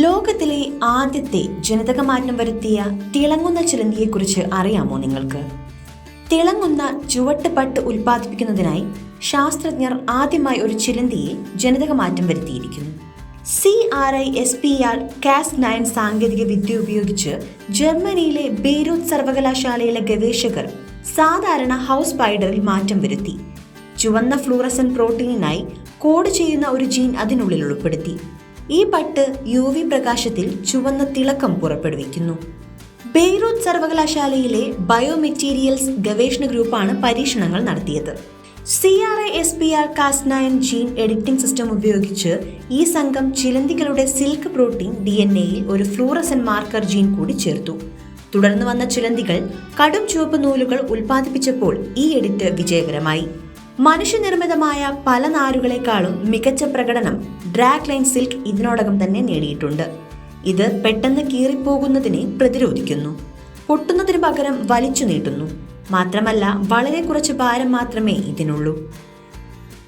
ലോകത്തിലെ ആദ്യത്തെ ജനിതക മാറ്റം വരുത്തിയ തിളങ്ങുന്ന ചിലന്തിയെക്കുറിച്ച് അറിയാമോ നിങ്ങൾക്ക്? തിളങ്ങുന്ന ചുവട്ട് പട്ട് ഉൽപ്പാദിപ്പിക്കുന്നതിനായി ശാസ്ത്രജ്ഞർ ആദ്യമായി ഒരു ചിലന്തിയെ ജനിതക മാറ്റം വരുത്തിയിരിക്കുന്നു. CRISPR-Cas9 സാങ്കേതിക വിദ്യ ഉപയോഗിച്ച് ജർമ്മനിയിലെ ബെയ്റൂത്ത് സർവകലാശാലയിലെ ഗവേഷകർ സാധാരണ ഹൗസ് സ്പൈഡറിൽ മാറ്റം വരുത്തി. ചുവന്ന ഫ്ലൂറസെന്റ് പ്രോട്ടീനിനായി കോഡ് ചെയ്യുന്ന ഒരു ജീൻ അതിനുള്ളിൽ ഉൾപ്പെടുത്തി. ഈ പട്ട് UV പ്രകാശത്തിൽ ചുവന്ന തിളക്കം പുറപ്പെടുവിക്കുന്നു. ബെയ്റൂത്ത് സർവകലാശാലയിലെ ബയോമെറ്റീരിയൽസ് ഗവേഷണ ഗ്രൂപ്പാണ് പരീക്ഷണങ്ങൾ നടത്തിയത്. CRISPR-Cas9 ജീൻ എഡിറ്റിംഗ് സിസ്റ്റം ഉപയോഗിച്ച് ഈ സംഘം ചിലന്തികളുടെ സിൽക്ക് പ്രോട്ടീൻ DNAയിൽ ഒരു ഫ്ലൂറസെന്റ് മാർക്കർ ജീൻ കൂടി ചേർത്തു. തുടർന്ന് വന്ന ചിലന്തികൾ കടും ചുവപ്പ് നൂലുകൾ ഉൽപ്പാദിപ്പിച്ചപ്പോൾ ഈ എഡിറ്റ് വിജയകരമായി. മനുഷ്യനിർമ്മിതമായ പല നാരുകളെക്കാളും മികച്ച പ്രകടനം ഡ്രാഗ് ലൈൻ സിൽക്ക് ഇതിനോടകം തന്നെ നേടിയിട്ടുണ്ട്. ഇത് പെട്ടെന്ന് കീറിപ്പോകുന്നതിനെ പ്രതിരോധിക്കുന്നു, പൊട്ടുന്നതിന് പകരം വലിച്ചു നീട്ടുന്നു. മാത്രമല്ല വളരെ കുറച്ച് ഭാരം മാത്രമേ ഇതിനുള്ളൂ.